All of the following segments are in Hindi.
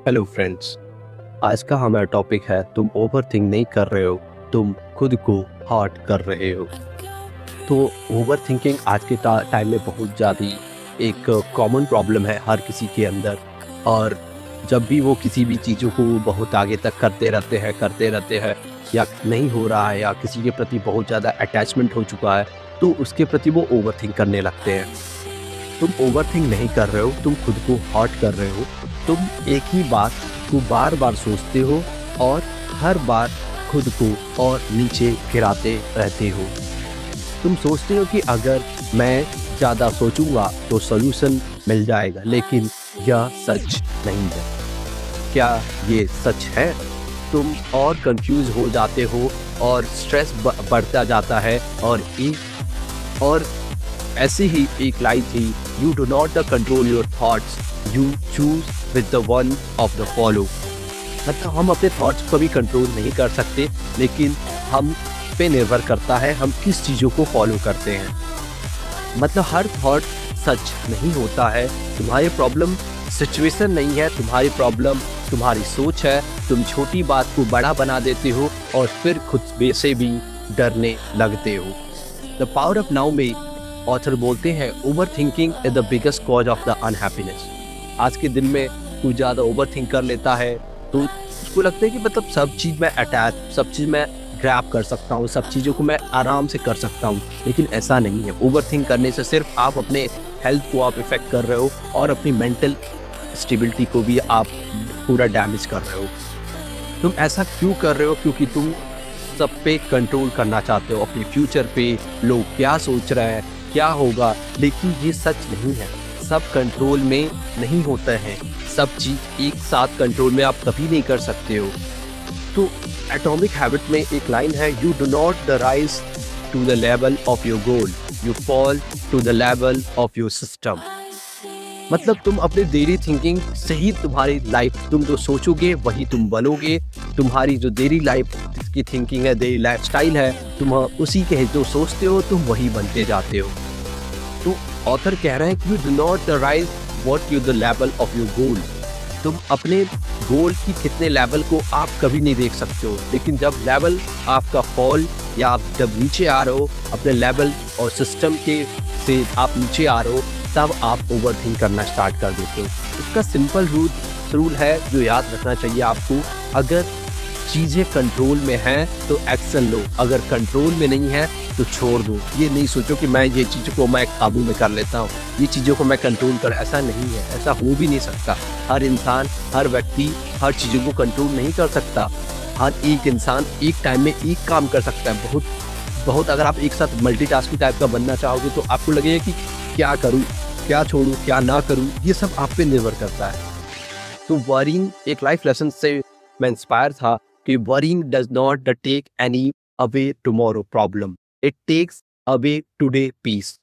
Hello friends. आज का हमारा टॉपिक है तुम ओवर थिंक नहीं कर रहे हो, तुम खुद को हर्ट कर रहे हो। तो ओवर थिंकिंग आज के टाइम में बहुत ज़्यादा एक कॉमन प्रॉब्लम है हर किसी के अंदर। और जब भी वो किसी भी चीज़ों को बहुत आगे तक करते रहते हैं या नहीं हो रहा है या किसी के प्रति बहुत ज़्यादा अटैचमेंट हो चुका है, तो उसके प्रति वो ओवर थिंक करने लगते हैं। तुम ओवरथिंक नहीं कर रहे हो, तुम खुद को हर्ट कर रहे हो। तुम एक ही बात को बार बार सोचते हो और हर बार खुद को और नीचे गिराते रहते हो। तुम सोचते हो कि अगर मैं ज़्यादा सोचूंगा तो सॉल्यूशन मिल जाएगा, लेकिन यह सच नहीं है। क्या ये सच है? तुम और कंफ्यूज हो जाते हो और स्ट्रेस बढ़ता जाता है। और ऐसी ही एक लाइन थी, you do not the control your thoughts, you choose with the one of the follow. मतलब हम अपने थॉट्स को भी कंट्रोल नहीं कर सकते, लेकिन हम पे निर्भर करता है हम किस चीज़ों को फॉलो करते हैं। मतलब हर थॉट सच नहीं होता है। तुम्हारी प्रॉब्लम सिचुएशन नहीं है, तुम्हारी प्रॉब्लम तुम्हारी सोच है। तुम छोटी बात को बड़ा बना देते हो और फिर खुद से भी डरने लगते हो। द पावर ऑफ नाउ में ऑथर बोलते हैं, over thinking is the biggest cause of the unhappiness. आज के दिन में कोई ज़्यादा ओवर थिंक कर लेता है तो उसको लगता है कि मतलब सब चीज़ में अटैच, सब चीज़ में ग्रैब कर सकता हूँ, सब चीज़ों को मैं आराम से कर सकता हूँ। लेकिन ऐसा नहीं है। ओवर थिंक करने से सिर्फ आप अपने हेल्थ को आप इफेक्ट कर रहे हो और अपनी मेंटल स्टेबिलिटी को भी आप पूरा डैमेज कर रहे हो। तुम ऐसा क्यों कर रहे हो? क्योंकि तुम सब पे कंट्रोल करना चाहते हो, अपने फ्यूचर पे, लोग क्या सोच रहे हैं, क्या होगा। लेकिन ये सच नहीं है। सब कंट्रोल में नहीं होता है। सब चीज एक साथ कंट्रोल में आप कभी नहीं कर सकते हो। तो एटॉमिक हैबिट में एक लाइन है, you do not the rise to the level of your goal, you fall to the level of your system. मतलब तुम अपने डेली थिंकिंग से ही तुम्हारी लाइफ, तुम जो सोचोगे वही तुम बनोगे। तुम्हारी जो डेली लाइफ की थिंकिंग है, डेली लाइफ स्टाइल है, तुम उसी के जो सोचते हो तुम वही बनते जाते हो। तो ऑथर कह रहे हैं कि you do not rise what you the level of your गोल। तुम अपने गोल की कितने लेवल को आप कभी नहीं देख सकते हो, लेकिन जब लेवल आपका फॉल या आप जब नीचे आ रहे हो अपने लेवल और सिस्टम के से आप नीचे आ रहे हो, तब आप ओवर थिंक करना स्टार्ट कर देते हो। इसका सिंपल रूल है जो याद रखना चाहिए आपको, अगर चीज़ें कंट्रोल में हैं तो एक्शन लो, अगर कंट्रोल में नहीं है तो छोड़ दो। ये नहीं सोचो कि मैं ये चीज़ों को मैं काबू में कर लेता हूँ, ये चीज़ों को मैं कंट्रोल कर, ऐसा नहीं है, ऐसा हो भी नहीं सकता। हर इंसान, हर व्यक्ति हर चीज़ों को कंट्रोल नहीं कर सकता। हर एक इंसान एक टाइम में एक काम कर सकता है। बहुत अगर आप एक साथ मल्टीटास्किंग टाइप का बनना चाहोगे तो आपको लगेगा कि क्या करूँ, क्या छोड़ूं, क्या ना करूं, ये सब आप पे निर्भर करता है। तो वरीइंग, एक लाइफ लेसन से मैं इंस्पायर था कि worrying does not take any away tomorrow problem, it takes away today peace.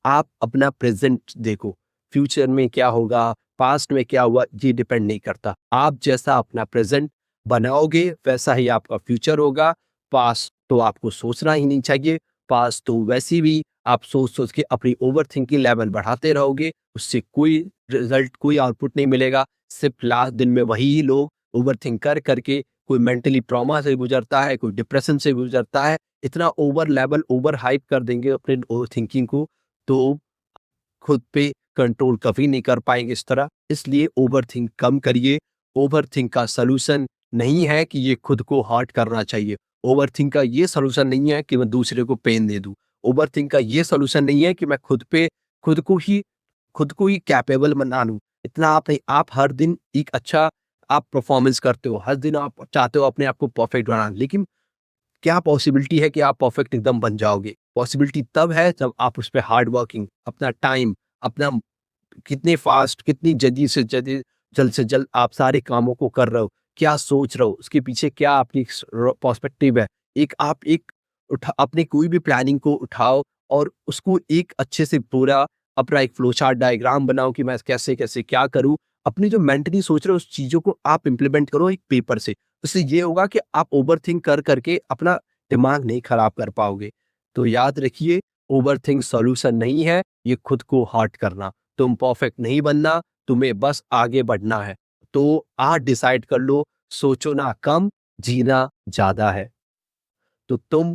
आप अपना प्रेजेंट देखो, फ्यूचर में क्या होगा, पास्ट में क्या हुआ, ये डिपेंड नहीं करता। आप जैसा अपना प्रेजेंट बनाओगे वैसा ही आपका फ्यूचर होगा। पास्ट तो आपको सोचना ही नहीं चाहिए। पास्ट तो वैसे भी आप सोच सोच के अपनी ओवर थिंकिंग लेवल बढ़ाते रहोगे, उससे कोई रिजल्ट, कोई आउटपुट नहीं मिलेगा। सिर्फ लास्ट दिन में वही लोग ओवर थिंक कर करके, कोई मेंटली ट्रॉमा से गुजरता है, कोई डिप्रेशन से गुजरता है। इतना ओवर लेवल, ओवर हाइप कर देंगे अपने ओवर थिंकिंग को, तो खुद पे कंट्रोल कभी नहीं कर पाएंगे इस तरह। इसलिए ओवरथिंक कम करिए। ओवरथिंक का सलूशन नहीं है कि ये खुद को हर्ट करना चाहिए। ओवरथिंक का ये सलूशन नहीं है कि मैं दूसरे को पेन दे दूं। ओवरथिंक का ये सलूशन नहीं है कि मैं खुद को ही खुद को ही कैपेबल बना लूं। इतना आप नहीं, आप हर दिन एक अच्छा आप परफॉर्मेंस करते हो, हर दिन आप चाहते हो अपने आप को परफेक्ट बनाना, लेकिन क्या पॉसिबिलिटी है कि आप परफेक्ट एकदम बन जाओगे? पॉसिबिलिटी तब है जब आप उस पे हार्ड वर्किंग, अपना टाइम, अपना कितने फास्ट, कितनी जल्द से जल्द आप सारे कामों को कर रहे हो, क्या सोच रहे हो, उसके पीछे क्या आपकी पर्सपेक्टिव है। एक आप एक अपने कोई भी प्लानिंग को उठाओ और उसको एक अच्छे से पूरा अपना एक फ्लो चार्ट डायग्राम बनाओ कि मैं कैसे कैसे क्या करूं। अपनी जो मेंटली सोच रहे हो उस चीजों को आप इंप्लीमेंट करो एक पेपर से। उससे ये होगा कि आप ओवरथिंक कर करके अपना दिमाग नहीं खराब कर पाओगे। तो याद रखिए, ओवरथिंक सॉल्यूशन नहीं है, ये खुद को हर्ट करना। तुम परफेक्ट नहीं बनना, तुम्हें बस आगे बढ़ना है। तो आज डिसाइड कर लो, सोचो ना कम, जीना ज़्यादा है। तो तुम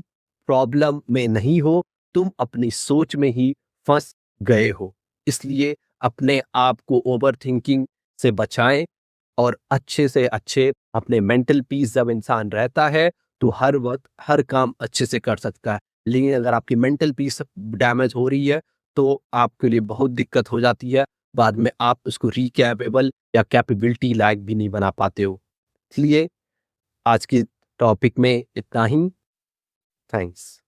प्रॉब्लम में नहीं हो, तुम अपनी सोच में ही फँस गए हो। इसलिए अपने आप को ओवरथिंकिंग से बचाएँ और अच्छे से अच्छे अपने मेंटल पीस जब इंसान रहता है, तो हर वक़्त हर काम अच्छे से कर सकता है। लेकिन अगर आपकी मेंटल पीस डैमेज हो रही है, तो आपके लिए बहुत दिक्कत हो जाती है। बाद में आप उसको रिकैपेबल या कैपेबिलिटी लायक भी नहीं बना पाते हो। इसलिए आज की टॉपिक में इतना ही। थैंक्स।